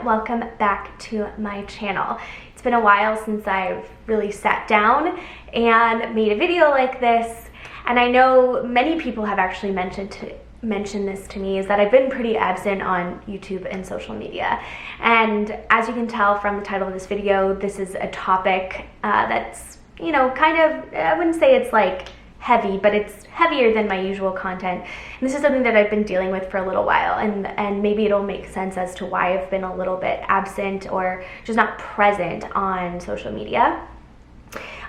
welcome back to my channel. It's been a while since I've really sat down and made a video like this, and I know many people have actually mentioned this to me, is that I've been pretty absent on YouTube and social media. And as you can tell from the title of this video, this is a topic that's, you know, kind of, I wouldn't say it's like heavy, but it's heavier than my usual content. And this is something that I've been dealing with for a little while, and maybe it'll make sense as to why I've been a little bit absent or just not present on social media.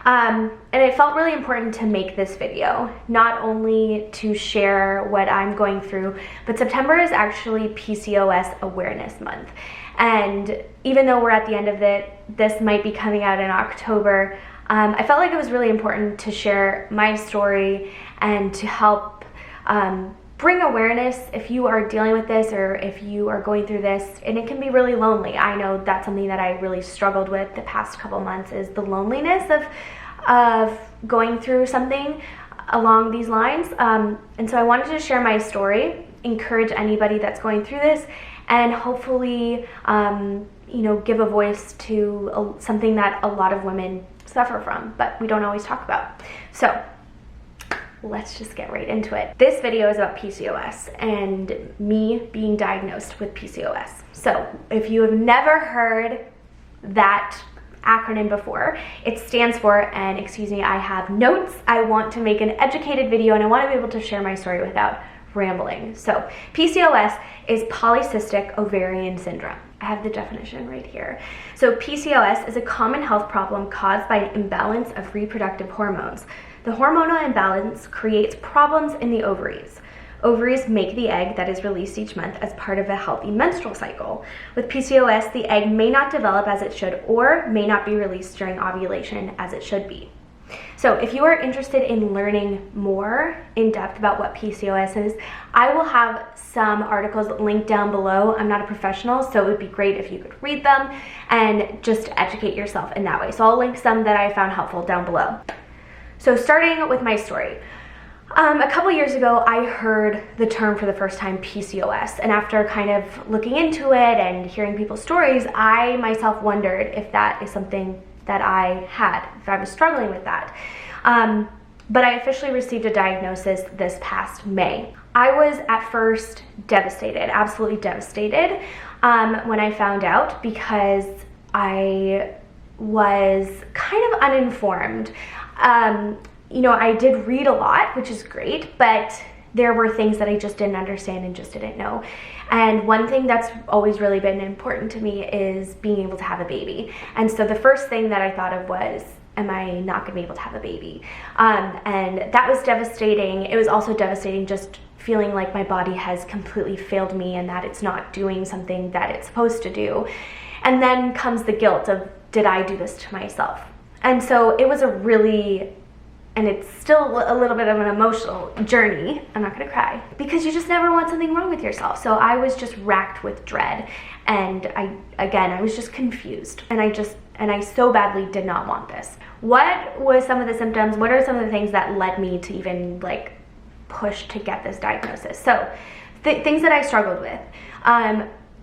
And it felt really important to make this video, not only to share what I'm going through, but September is actually PCOS Awareness Month. And even though we're at the end of it, this might be coming out in October, I felt like it was really important to share my story and to help bring awareness if you are dealing with this or if you are going through this. And it can be really lonely. I know that's something that I really struggled with the past couple months, is the loneliness of going through something along these lines. And so I wanted to share my story, encourage anybody that's going through this, and hopefully you know, give a voice to something that a lot of women suffer from, but we don't always talk about. So let's just get right into it. This video is about PCOS and me being diagnosed with PCOS. So if you have never heard that acronym before, it stands for, and excuse me, I have notes. I want to make an educated video and I want to be able to share my story without rambling. So PCOS is polycystic ovarian syndrome. I have the definition right here. So PCOS is a common health problem caused by an imbalance of reproductive hormones. The hormonal imbalance creates problems in the ovaries. Ovaries make the egg that is released each month as part of a healthy menstrual cycle. With PCOS, the egg may not develop as it should or may not be released during ovulation as it should be. So if you are interested in learning more in depth about what PCOS is, I will have some articles linked down below. I'm not a professional, so it would be great if you could read them and just educate yourself in that way. So I'll link some that I found helpful down below. So starting with my story. A couple years ago, I heard the term for the first time, PCOS, and after kind of looking into it and hearing people's stories, I myself wondered if that is something that I had, if I was struggling with that. But I officially received a diagnosis this past May. I was at first devastated, absolutely devastated, when I found out, because I was kind of uninformed. You know, I did read a lot, which is great, but there were things that I just didn't understand and just didn't know. And one thing that's always really been important to me is being able to have a baby. And so the first thing that I thought of was, am I not gonna be able to have a baby? And that was devastating. It was also devastating just feeling like my body has completely failed me and that it's not doing something that it's supposed to do. And then comes the guilt of, did I do this to myself? And so it was a really, and it's still a little bit of an emotional journey. I'm not gonna cry, because you just never want something wrong with yourself. So I was just racked with dread, and I was just confused, and I so badly did not want this. What was some of the symptoms? What are some of the things that led me to even like push to get this diagnosis? So things that I struggled with.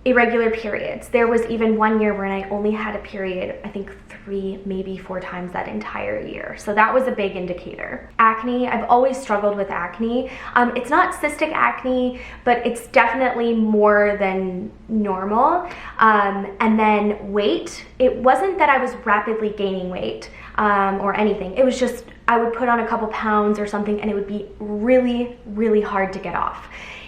Irregular periods. There was even one year when I only had a period, I think 3, maybe 4 times that entire year. So that was a big indicator. Acne, I've always struggled with acne. It's not cystic acne, but it's definitely more than normal. And then weight, it wasn't that I was rapidly gaining weight or anything. It was just, I would put on a couple pounds or something and it would be really, really hard to get off.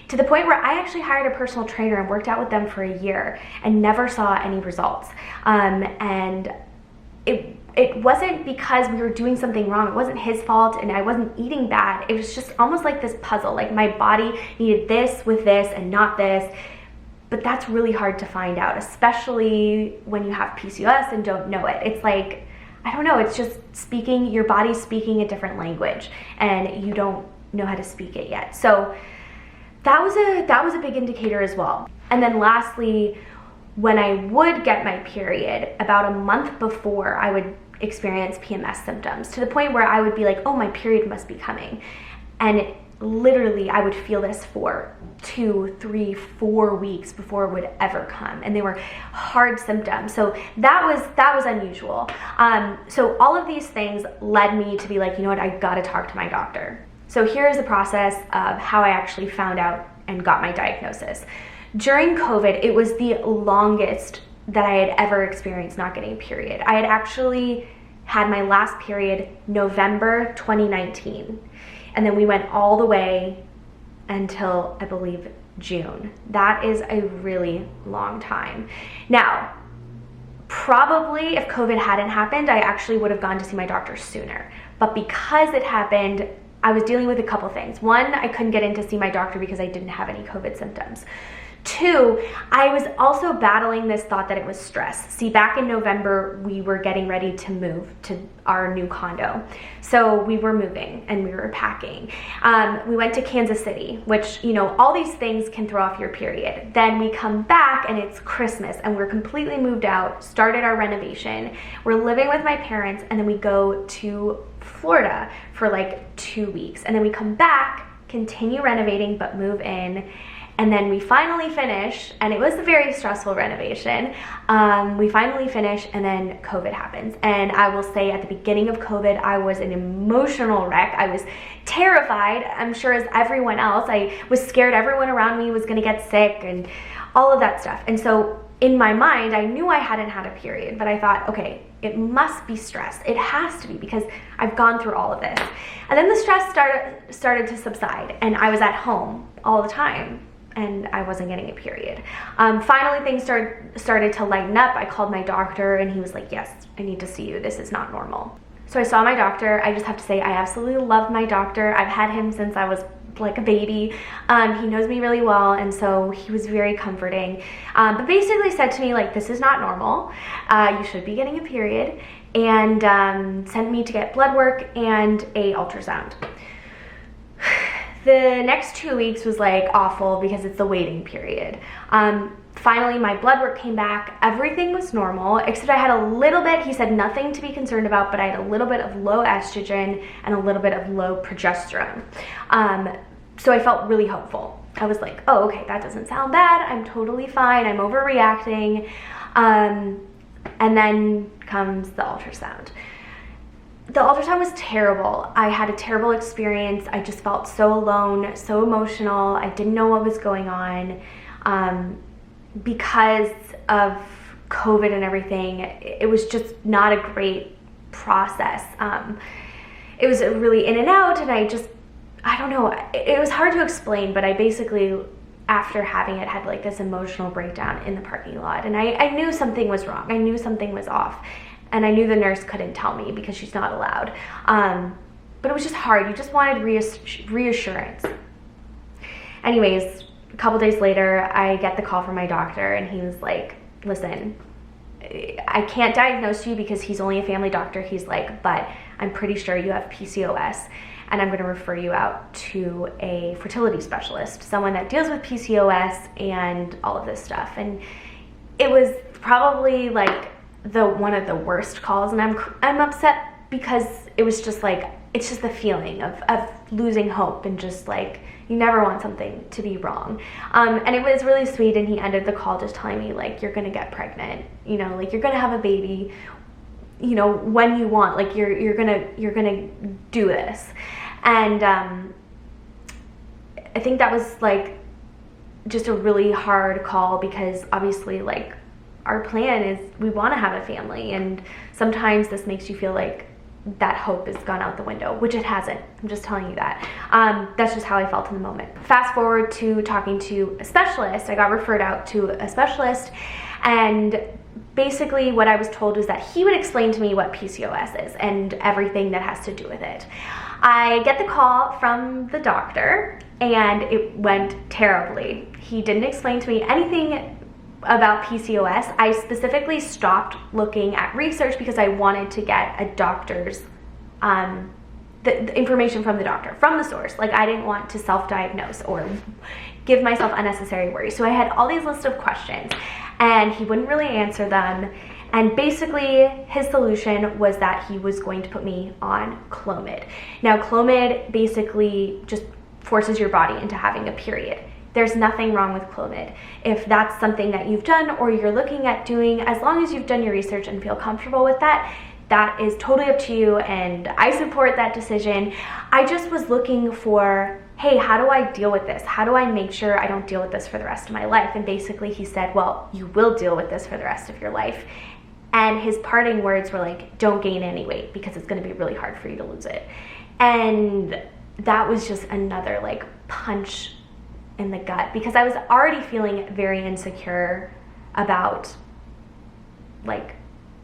To the point where I actually hired a personal trainer and worked out with them for a year and never saw any results. And it wasn't because we were doing something wrong. It wasn't his fault and I wasn't eating bad. It was just almost like this puzzle. Like my body needed this with this and not this. But that's really hard to find out, especially when you have PCOS and don't know it. It's like, I don't know, it's just speaking, your body's speaking a different language and you don't know how to speak it yet. So that was a big indicator as well. And then lastly, when I would get my period, about a month before, I would experience PMS symptoms, to the point where I would be like, oh, my period must be coming. And literally I would feel this for 2, 3, 4 weeks before it would ever come, and they were hard symptoms. So that was unusual. So all of these things led me to be like, you know what, I gotta talk to my doctor. So here's the process of how I actually found out and got my diagnosis. During COVID, it was the longest that I had ever experienced not getting a period. I had actually had my last period November 2019. And then we went all the way until, I believe, June. That is a really long time. Now, probably if COVID hadn't happened, I actually would have gone to see my doctor sooner. But because it happened, I was dealing with a couple things. One, I couldn't get in to see my doctor because I didn't have any COVID symptoms. 2, I was also battling this thought that it was stress. See, back in November, we were getting ready to move to our new condo. So we were moving and we were packing. We went to Kansas City, which, you know, all these things can throw off your period. Then we come back and it's Christmas and we're completely moved out, started our renovation. We're living with my parents, and then we go to Florida for like 2 weeks. And then we come back, continue renovating, but move in. And then we finally finish, and it was a very stressful renovation. We finally finish, and then COVID happens. And I will say at the beginning of COVID, I was an emotional wreck. I was terrified, I'm sure as everyone else. I was scared everyone around me was gonna get sick and all of that stuff. And so in my mind, I knew I hadn't had a period, but I thought, okay, it must be stress. It has to be, because I've gone through all of this. And then the stress started to subside, and I was at home all the time, and I wasn't getting a period. Finally, things started to lighten up. I called my doctor, and he was like, yes, I need to see you. This is not normal. So I saw my doctor. I just have to say, I absolutely love my doctor. I've had him since I was like a baby. He knows me really well, and so he was very comforting. But basically said to me, like, this is not normal. You should be getting a period, and sent me to get blood work and a ultrasound. The next 2 weeks was like awful because it's the waiting period. Finally, my blood work came back. Everything was normal, except I had a little bit, he said nothing to be concerned about, but I had a little bit of low estrogen and a little bit of low progesterone. So I felt really hopeful. I was like, oh, okay, that doesn't sound bad. I'm totally fine. I'm overreacting. And then comes the ultrasound. The ultrasound was terrible. I had a terrible experience. I just felt so alone, so emotional. I didn't know what was going on. Because of COVID and everything, it was just not a great process. It was really in and out, and I don't know, it was hard to explain, but I basically, after having it, had like this emotional breakdown in the parking lot, and I knew something was wrong. I knew something was off. And I knew the nurse couldn't tell me because she's not allowed. But it was just hard. You just wanted reassurance. Anyways, a couple days later, I get the call from my doctor, and he was like, listen, I can't diagnose you because he's only a family doctor. He's like, but I'm pretty sure you have PCOS, and I'm going to refer you out to a fertility specialist, someone that deals with PCOS and all of this stuff. And it was probably like one of the worst calls, and I'm upset because it was just like, it's just the feeling of losing hope, and just like, you never want something to be wrong. And it was really sweet, and he ended the call just telling me, like, you're gonna get pregnant, you know, like, you're gonna have a baby, you know, when you want, like, you're gonna do this. And I think that was like just a really hard call, because obviously, like, our plan is we want to have a family, and sometimes this makes you feel like that hope has gone out the window, which it hasn't. I'm just telling you that. That's just how I felt in the moment. Fast forward to talking to a specialist. I got referred out to a specialist, and basically what I was told was that he would explain to me what PCOS is and everything that has to do with it. I get the call from the doctor, and it went terribly. He didn't explain to me anything about PCOS. I specifically stopped looking at research because I wanted to get a doctor's, the information from the doctor, from the source. Like, I didn't want to self-diagnose or give myself unnecessary worry. So I had all these lists of questions, and he wouldn't really answer them. And basically his solution was that he was going to put me on Clomid. Now, Clomid basically just forces your body into having a period. There's nothing wrong with Clomid. If that's something that you've done or you're looking at doing, as long as you've done your research and feel comfortable with that, that is totally up to you, and I support that decision. I just was looking for, hey, how do I deal with this? How do I make sure I don't deal with this for the rest of my life? And basically he said, well, you will deal with this for the rest of your life. And his parting words were like, don't gain any weight because it's gonna be really hard for you to lose it. And that was just another like punch in the gut, because I was already feeling very insecure about like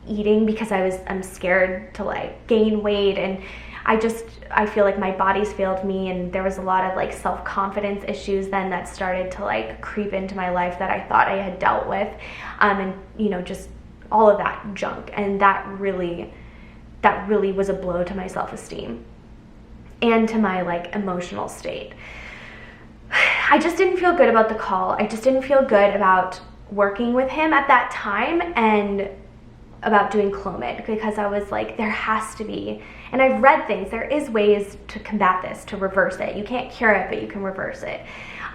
eating, because I'm scared to like gain weight, and I feel like my body's failed me, and there was a lot of like self-confidence issues then that started to like creep into my life that I thought I had dealt with, and you know, just all of that junk. And that really was a blow to my self-esteem and to my like emotional state. I just didn't feel good about the call. I just didn't feel good about working with him at that time and about doing Clomid, because I was like, there has to be, and I've read things, there is ways to combat this, to reverse it. You can't cure it, but you can reverse it.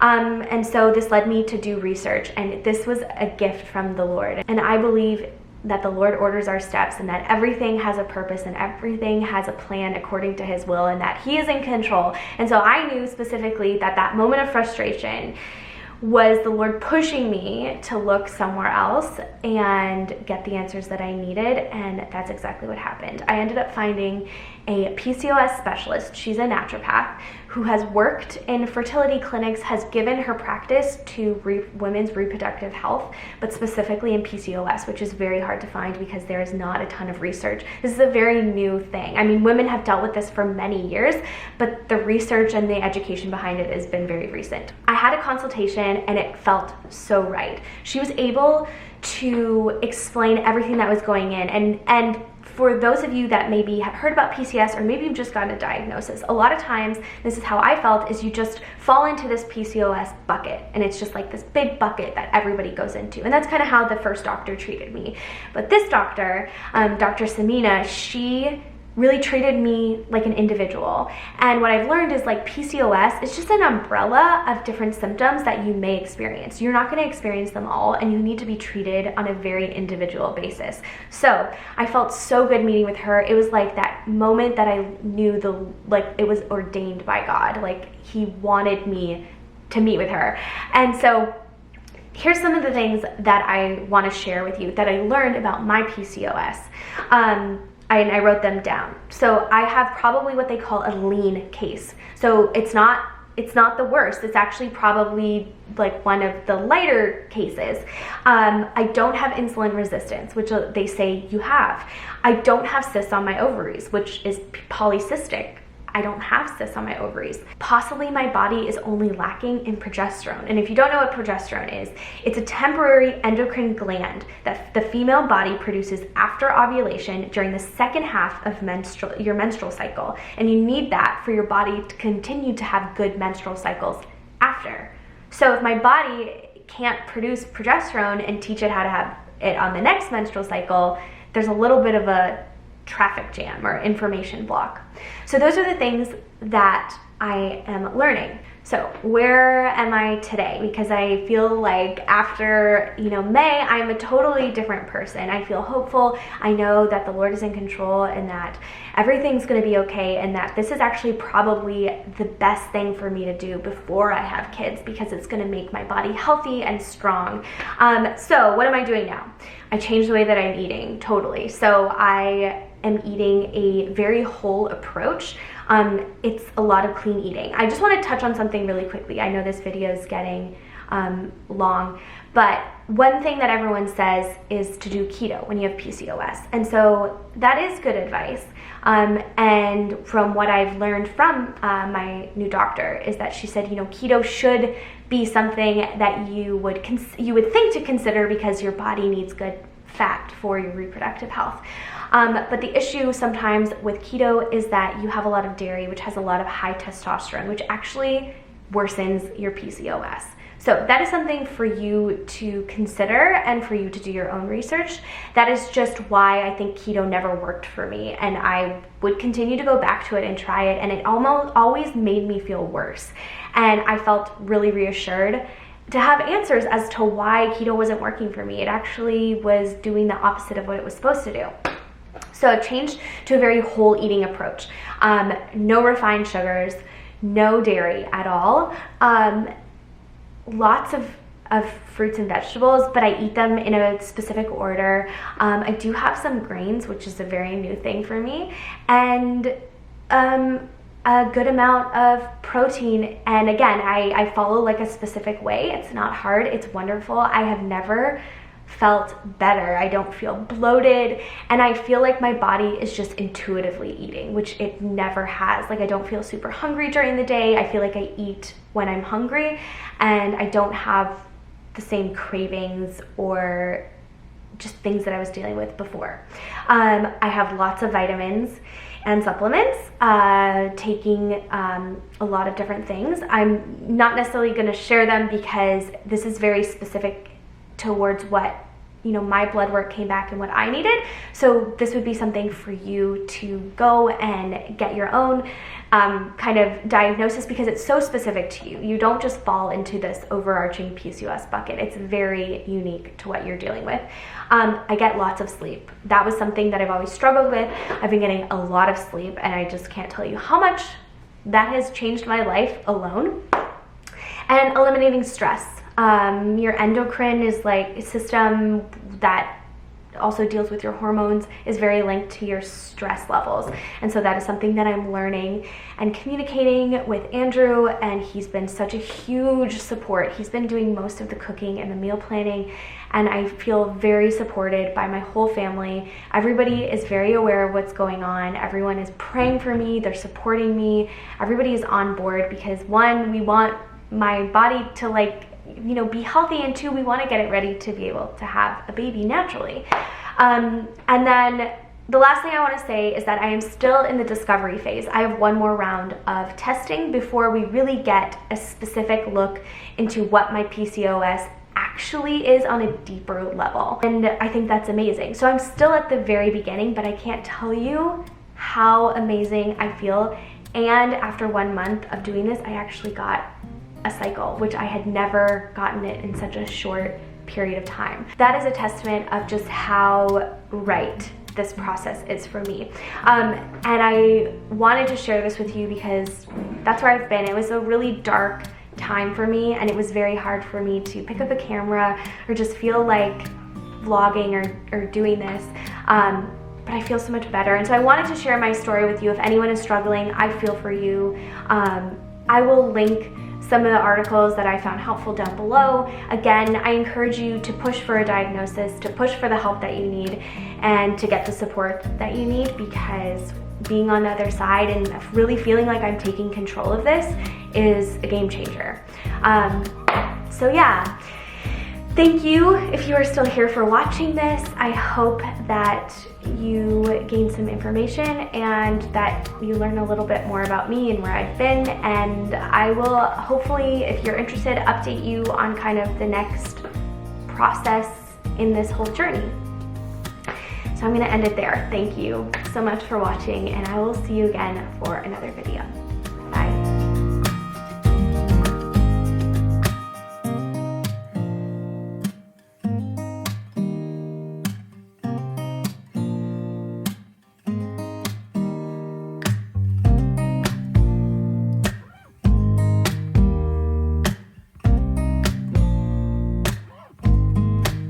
And so this led me to do research, and this was a gift from the Lord. And I believe that the Lord orders our steps, and that everything has a purpose and everything has a plan according to his will, and that he is in control. And so I knew specifically that that moment of frustration was the Lord pushing me to look somewhere else and get the answers that I needed, and that's exactly what happened. I ended up finding a PCOS specialist. She's a naturopath who has worked in fertility clinics, has given her practice to women's reproductive health, but specifically in PCOS, which is very hard to find because there is not a ton of research. This is a very new thing. I mean, women have dealt with this for many years, but the research and the education behind it has been very recent. I had a consultation and it felt so right. She was able to explain everything that was going in, and for those of you that maybe have heard about PCOS, or maybe you've just gotten a diagnosis, a lot of times, this is how I felt, is you just fall into this PCOS bucket, and it's just like this big bucket that everybody goes into. And that's kind of how the first doctor treated me. But this doctor, Dr. Samina, she really treated me like an individual. And what I've learned is like PCOS is just an umbrella of different symptoms that you may experience. You're not going to experience them all, and you need to be treated on a very individual basis. So I felt so good meeting with her. It was like that moment that I knew it was ordained by God. Like he wanted me to meet with her. And so here's some of the things that I want to share with you that I learned about my PCOS. I wrote them down. So I have probably what they call a lean case. So it's not the worst. It's actually probably like one of the lighter cases. I don't have insulin resistance, which they say you have. I don't have cysts on my ovaries, which is polycystic. I don't have cysts on my ovaries. Possibly my body is only lacking in progesterone. And if you don't know what progesterone is, it's a temporary endocrine gland that the female body produces after ovulation during the second half of your menstrual cycle. And you need that for your body to continue to have good menstrual cycles after. So if my body can't produce progesterone and teach it how to have it on the next menstrual cycle, there's a little bit of a traffic jam or information block. So those are the things that I am learning. So where am I today? Because I feel like after, May, I'm a totally different person. I feel hopeful. I know that the Lord is in control and that everything's going to be okay, and that this is actually probably the best thing for me to do before I have kids, because it's going to make my body healthy and strong. So what am I doing now? I changed the way that I'm eating totally. So I am eating a very whole approach. It's a lot of clean eating. I just want to touch on something really quickly. I know this video is getting long, but one thing that everyone says is to do keto when you have PCOS. And so that is good advice. And from what I've learned from my new doctor is that she said, keto should be something that you would think to consider because your body needs good fat for your reproductive health. But the issue sometimes with keto is that you have a lot of dairy, which has a lot of high testosterone, which actually worsens your PCOS. So that is something for you to consider and for you to do your own research. That is just why I think keto never worked for me, and I would continue to go back to it and try it, and it almost always made me feel worse. And I felt really reassured to have answers as to why keto wasn't working for me. It actually was doing the opposite of what it was supposed to do. So I changed to a very whole eating approach. No refined sugars, no dairy at all. Lots of fruits and vegetables, but I eat them in a specific order. I do have some grains, which is a very new thing for me, and a good amount of protein. And again, I follow like a specific way. It's not hard, it's wonderful. I have never felt better. I don't feel bloated, and I feel like my body is just intuitively eating, which it never has. Like, I don't feel super hungry during the day. I feel like I eat when I'm hungry, and I don't have the same cravings or just things that I was dealing with before. I have lots of vitamins and supplements, taking a lot of different things. I'm not necessarily going to share them because this is very specific towards what, you know, my blood work came back and what I needed. So this would be something for you to go and get your own kind of diagnosis, because it's so specific to you. You don't just fall into this overarching PCOS bucket. It's very unique to what you're dealing with. I get lots of sleep. That was something that I've always struggled with. I've been getting a lot of sleep, and I just can't tell you how much that has changed my life alone. And eliminating stress. Your endocrine is like a system that also deals with your hormones, is very linked to your stress levels. And so that is something that I'm learning and communicating with Andrew, and he's been such a huge support. He's been doing most of the cooking and the meal planning, and I feel very supported by my whole family. Everybody is very aware of what's going on. Everyone is praying for me. They're supporting me. Everybody is on board because, one, we want my body to, like, you know, be healthy, and two, we want to get it ready to be able to have a baby naturally. And then the last thing I want to say is that I am still in the discovery phase. I have one more round of testing before we really get a specific look into what my PCOS actually is on a deeper level. And I think that's amazing. So I'm still at the very beginning, but I can't tell you how amazing I feel. And after 1 month of doing this, I actually got a cycle, which I had never gotten it in such a short period of time. That is a testament of just how right this process is for me. And I wanted to share this with you because that's where I've been. It was a really dark time for me, and it was very hard for me to pick up a camera or just feel like vlogging or doing this. But I feel so much better. And so I wanted to share my story with you. If anyone is struggling, I feel for you. I will link some of the articles that I found helpful down below. Again, I encourage you to push for a diagnosis, to push for the help that you need, and to get the support that you need, because being on the other side and really feeling like I'm taking control of this is a game changer. So yeah, thank you if you are still here for watching this. I hope that you gain some information and that you learn a little bit more about me and where I've been, and I will hopefully, if you're interested, update you on kind of the next process in this whole journey. So I'm going to end it there. Thank you so much for watching, and I will see you again for another video.